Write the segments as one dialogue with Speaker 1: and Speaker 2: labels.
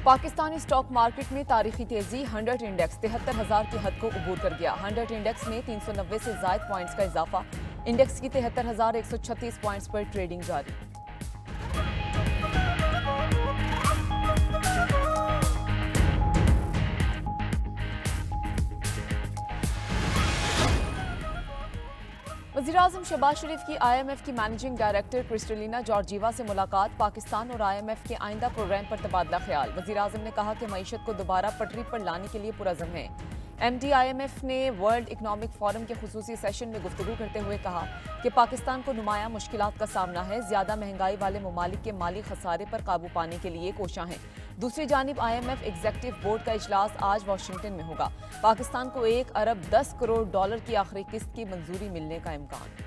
Speaker 1: Pakistani stock market में तारीखी तेजी। 100 इंडेक्स 73,000 की हद को अबूर कर गया। 100 इंडेक्स में 390 से जायद पॉइंट्स का इजाफा। इंडेक्स की 73,136 पॉइंट्स पर ट्रेडिंग जारी। वज़ीर-ए-आज़म शहबाज शरीफ की IMF की मैनेजिंग डायरेक्टर क्रिस्टलिना जॉर्जीवा से मुलाकात। पाकिस्तान और IMF के आइंदा प्रोग्राम पर तबादला ख्याल। वज़ीर-ए-आज़म ने कहा कि मईशत को दोबारा पटरी पर लाने के लिए पुरज़म है। MD IMF ने वर्ल्ड इकनॉमिक फोरम के खुसूसी सेशन में गुफ्तगू करते हुए कहा कि पाकिस्तान को नुमाया मुश्किलात का सामना है। ज्यादा महंगाई वाले ममालिक के माली खसारे पर काबू पाने के लिए कोशां हैं। दूसरी जानिब IMF एग्जीक्यूटिव बोर्ड का इजलास आज वाशिंगटन में होगा। पाकिस्तान को 1 अरब 10 करोड़ डॉलर की आखिरी किस्त की मंजूरी मिलने का इम्कान।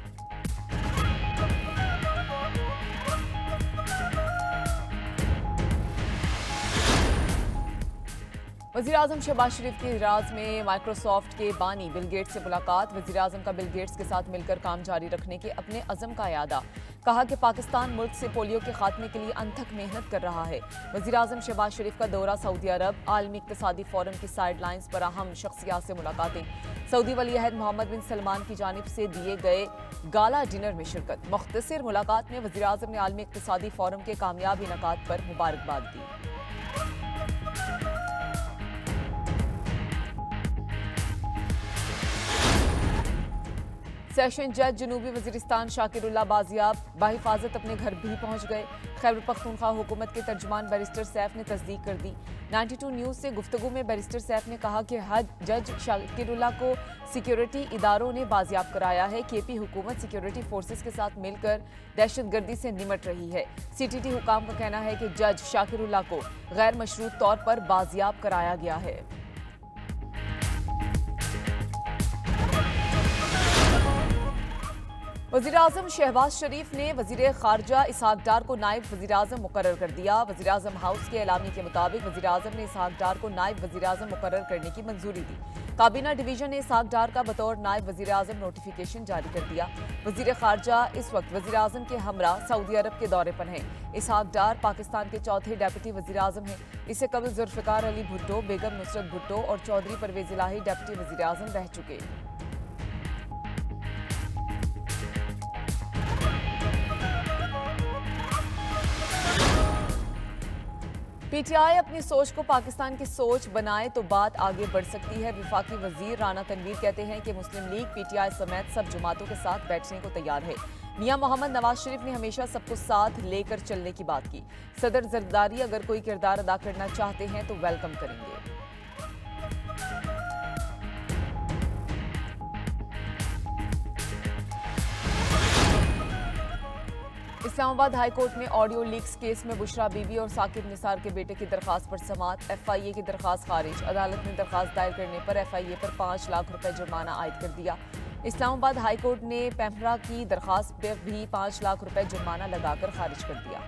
Speaker 1: वज़ीर-ए-आज़म शहबाज शरीफ के इजलास में माइक्रोसॉफ्ट के बानी बिल गेट्स से मुलाकात। वज़ीर-ए-आज़म का बिल गेट्स के साथ मिलकर काम जारी रखने के अपने अज़म का यादा। कहा कि पाकिस्तान मुल्क से पोलियो के खात्मे के लिए अनथक मेहनत कर रहा है। वज़ीर-ए-आज़म शहबाज शरीफ का दौरा सऊदी अरब। आलमी इक़्तिसादी फोरम की साइड लाइन्स पर अहम शख्सियात से मुलाकातें। सऊदी वली अहद मोहम्मद बिन सलमान की जानिब से दिए गए गाला डिनर में शिरकत। मुख्तसर मुलाकात में वज़ीर-ए-आज़म ने आलमी इक़्तिसादी फोरम के कामयाब इनेकाद पर मुबारकबाद दी। सेशन जज जनूबी वजीरिस्तान शाकिरुल्लाह बाजियाब बाहिफाजत अपने घर भी पहुंच गए। खैबर पख्तूनख्वा हुकूमत के तर्जुमान बैरिस्टर सैफ ने तस्दीक कर दी। 92 न्यूज़ से गुफ्तगू में बैरिस्टर सैफ ने कहा कि जज शाकिरुल्लाह को सिक्योरिटी इदारों ने बाजियाब कराया है। KP हुकूमत सिक्योरिटी फोर्सेस के साथ मिलकर दहशतगर्दी से निमट रही है। CTT हुकाम का कहना है कि जज शाकिरुल्लाह को गैर मशरूत तौर पर बाजियाब कराया गया है। वज़ीर-ए-आज़म शहबाज शरीफ ने वज़ीर ख़ारजा इसहाक डार को नायब वज़ीर-ए-आज़म मुकर्रर कर दिया। वज़ीर-ए-आज़म हाउस के एलामी के मुताबिक वज़ीर-ए-आज़म ने इसहाक डार को नायब वज़ीर-ए-आज़म मुकर्रर करने की मंजूरी दी। काबीना डिवीजन ने इसहाक डार का बतौर नायब वज़ीर-ए-आज़म नोटिफिकेशन जारी कर दिया। वज़ीर ख़ारजा इस वक्त वज़ीर-ए-आज़म के हमरा सऊदी अरब के दौरे पर हैं। इसहाक डार पाकिस्तान के चौथे डेप्यूटी वज़ीर-ए-आज़म हैं। इससे कबल ज़ुल्फ़िकार अली भुट्टो, बेगम नुसरत भुट्टो और चौधरी परवेज़ इलाही डेप्यूटी वज़ीर-ए-आज़म रह चुके। PTI अपनी सोच को पाकिस्तान की सोच बनाए तो बात आगे बढ़ सकती है। वफाकी वजीर राना तनवीर कहते हैं कि मुस्लिम लीग PTI समेत सब जमातों के साथ बैठने को तैयार है। मियां मोहम्मद नवाज शरीफ ने हमेशा सबको साथ लेकर चलने की बात की। सदर जरदारी अगर कोई किरदार अदा करना चाहते हैं तो वेलकम करेंगे। इस्लामाबाद हाई कोर्ट में ऑडियो लीक्स केस में बुशरा बीबी और साकिब निसार के बेटे की दरखास्त पर समाअत। FIA की दरखास्त खारिज। अदालत ने दरखास्त दायर करने पर FIA पर 5 लाख रुपए जुर्माना आयद कर दिया। इस्लामाबाद हाई कोर्ट ने पैमरा की दरखास्त पर भी 5 लाख रुपए जुर्माना लगाकर खारिज कर दिया।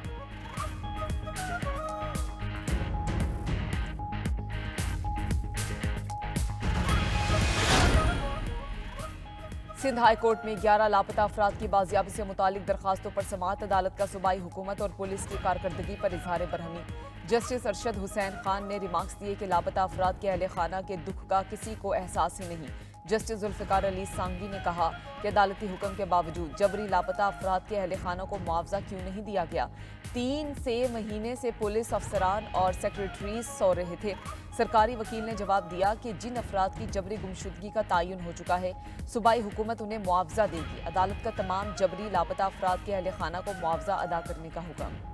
Speaker 1: सिंध हाई कोर्ट में 11 लापता अफराद की बाजियाबी से मुतालिक दरखास्तों पर समाअत। अदालत का सूबाई हुकूमत और पुलिस की कारकर्दगी पर इजहार बरहमी। जस्टिस अरशद हुसैन खान ने रिमार्क्स दिए कि लापता अफराद के अहले खाना के दुख का किसी को एहसास ही नहीं। जस्टिस जुल्फ़िकार अली सांगी ने कहा कि अदालती हुक्म के बावजूद जबरी लापता अफराद के अहले खानों को मुआवजा क्यों नहीं दिया गया। 3 महीने से पुलिस अफसरान और सेक्रेटरीज सो रहे थे। सरकारी वकील ने जवाब दिया कि जिन अफराद की जबरी गुमशुदगी का तयन हो चुका है, सूबाई हुकूमत उन्हें मुआवजा देगी। अदालत का तमाम जबरी लापता अफराद के अहले खाना को मुआवजा अदा करने का हुक्म।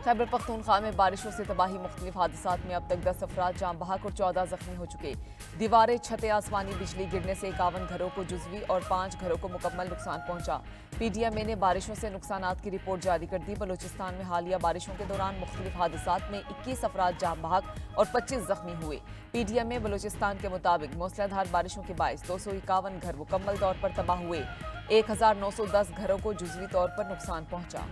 Speaker 1: खैबर पख्तूनख्वा में बारिशों से तबाही। मुख्तलिफ हादसात में अब तक 10 अफराद जाम बहक और 14 जख्मी हो चुके। दीवारें, छतें, आसमानी बिजली गिरने से 51 घरों को जुजवी और 5 घरों को मुकम्मल नुकसान पहुंचा। PDMA ने बारिशों से नुकसानात की रिपोर्ट जारी कर दी। बलूचिस्तान में हालिया बारिशों के दौरान मुख्तलिफ हादसात में 21 अफराद जाम बहक और 25 जख्मी हुए। PDMA बलूचिस्तान के मुताबिक मूसलाधार बारिशों के बायस 251 घर मुकम्मल तौर पर तबाह हुए। 1910 घरों को जुजवी तौर पर नुकसान पहुंचा।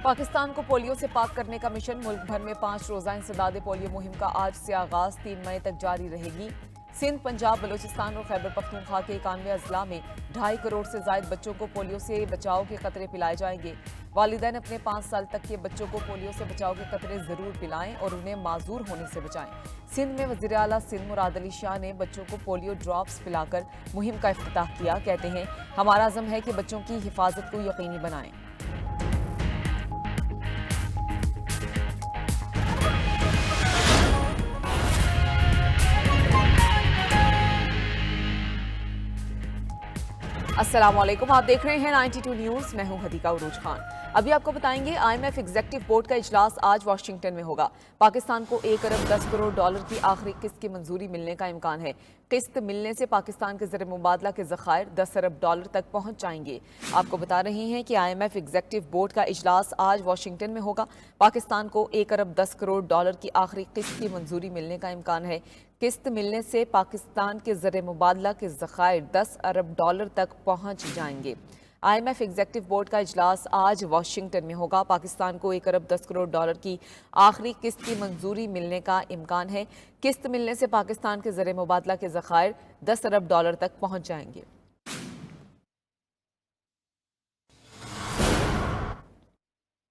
Speaker 1: पाकिस्तान को पोलियो से पाक करने का मिशन। मुल्क भर में 5 रोजा इंसदाद पोलियो मुहिम का आज से आगाज 3 मई तक जारी रहेगी। सिंध, पंजाब, बलूचिस्तान और खैबर पख्तूनख्वा के 91 अजला में 2.5 करोड़ से ज्यादा बच्चों को पोलियो से बचाव के कतरे पिलाए जाएंगे। वालिदैन अपने 5 साल तक के बच्चों को पोलियो से बचाव के कतरे जरूर पिलाएं और उन्हें माजूर होने से बचाएं। सिंध में वज़ीर आला सिंध मुराद अली शाह ने बच्चों को पोलियो ड्रॉप्स पिलाकर मुहिम का इफ्तिताह किया। कहते हैं, हमारा अज़म है कि बच्चों की हिफाजत को यकीनी बनाएं। अस्सलाम वालेकुम, आप देख रहे हैं 92 न्यूज़। मैं हूं हदीका उरूज खान। अभी आपको बताएंगे, IMF एग्जीक्यूटिव बोर्ड का इजलास आज वाशिंगटन में होगा। पाकिस्तान को 1 अरब 10 करोड़ डॉलर की आखिरी किस्त की मंजूरी मिलने का इम्कान है। किस्त मिलने से पाकिस्तान के ज़र मुबादला के ज़खायर 10 अरब डॉलर तक पहुंच जाएंगे। आपको बता रहे हैं कि IMF एग्जीक्यूटिव बोर्ड का इजलास आज वाशिंगटन में होगा। पाकिस्तान को 1 अरब 10 करोड़ डॉलर की आखिरी किस्त की मंजूरी मिलने का इम्कान है। किस्त मिलने से पाकिस्तान के ज़र मुबादला के ज़खायर 10 अरब डॉलर तक पहुंच जाएंगे। IMF एग्जीक्यूटिव बोर्ड का इजलास आज वाशिंगटन में होगा। पाकिस्तान को 1 अरब 10 करोड़ डॉलर की आखिरी किस्त की मंजूरी मिलने का इम्कान है। किस्त मिलने से पाकिस्तान के ज़र मुबादला के ज़खायर 10 अरब डॉलर तक पहुंच जाएंगे।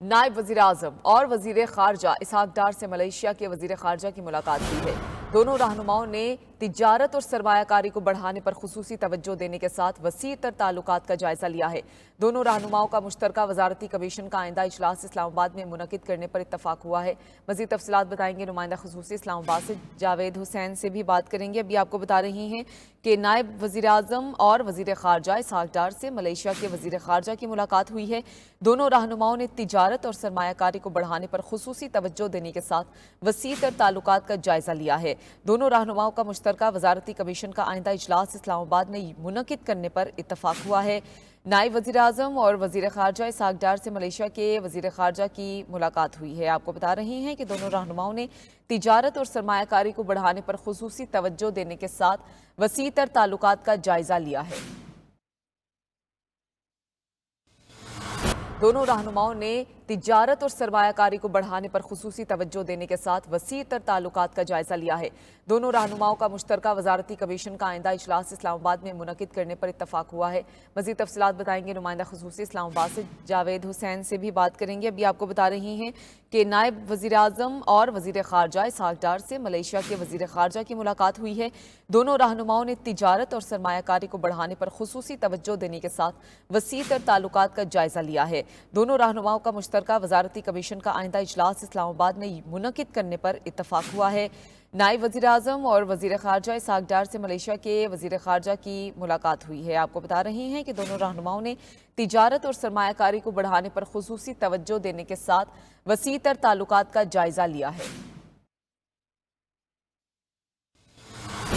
Speaker 1: नायब वज़ीर आज़म और वज़ीर ख़ारजा इसहाक डार से मलेशिया के वज़ीर ख़ारजा की मुलाकात हुई है। दोनों रहनुमाओं ने तिजारत और सरमायाकारी को बढ़ाने पर खुसूसी तवज्जो देने के साथ वसी तर ताल्लुकात का जायजा लिया है। दोनों रहनुमाओं का मुश्तरका वजारती कमीशन का आइंदा इजलास इस्लामाबाद में मुनक़िद करने पर इत्तफाक हुआ है। मज़ीद तफसीलात बताएंगे नुमाइंदा खुसूसी इस्लामाबाद से जावेद हुसैन से भी बात करेंगे। अभी आपको बता रही हैं कि नायब वज़ीर आज़म और वज़ीर ख़ारजा इसहाक डार से मलेशिया के वज़ीर ख़ारजा की मुलाकात हुई है। दोनों रहनुमाओं ने तिजारत और सरमायाकारी को बढ़ाने पर खुसूसी तवज्जो देने के साथ वसी तर ताल्लुकात का जायजा लिया है। दोनों रहनुमाओं का मुश्तरका वजारती कमीशन का आइंदा इजलास इस्लामाबाद में मुनक़िद करने पर इत्तफाक हुआ है। नायब वज़ीर आज़म और वज़ीर ख़ारजा इसहाक डार से मलेशिया के वज़ीर ख़ारजा की मुलाकात हुई है। आपको बता रही हैं कि दोनों रहनुमाओं ने तिजारत और सरमायाकारी को बढ़ाने पर खुसूसी तवज्जो देने के साथ वसी तर ताल्लुकात का जायजा लिया है। दोनों रहनुमाओं ने तिजारत और सरमायाकारी को बढ़ाने पर खुसूसी तवज्जो देने के साथ वसी तर ताल्लुकात का जायजा लिया है। दोनों रहनुमाओं का मुश्तरका वजारती कमीशन का आइंदा इजलास इस्लामाबाद में मुनक़िद करने पर इत्तफाक हुआ है। मज़ीद तफसीलात बताएंगे नुमाइंदा खुसूसी इस्लामाबाद से जावेद हुसैन से भी बात करेंगे। अभी आपको बता रही हैं कि नायब वज़ीर आज़म और वज़ीर ख़ारजा इसहाक डार से मलेशिया के वज़ीर ख़ारजा की मुलाकात हुई है। दोनों रहनुमाओं ने तिजारत और सरमायाकारी को बढ़ाने पर खुसूसी तवज्जो देने के साथ वसी तर ताल्लुकात का जायजा लिया है। दोनों रहनुमाओं का मुश्तरका वजारती कमीशन का आइंदा इजलास इस्लामाबाद में मुनक़िद करने पर इत्तफाक हुआ है। नायब वज़ीर आज़म और वज़ीर ख़ारजा इसहाक डार से मलेशिया के वज़ीर ख़ारजा की मुलाकात हुई है। आपको बता रही हैं कि दोनों रहनुमाओं ने तिजारत और सरमायाकारी को बढ़ाने पर खुसूसी तवज्जो देने के साथ वसी तर ताल्लुकात का जायजा लिया है।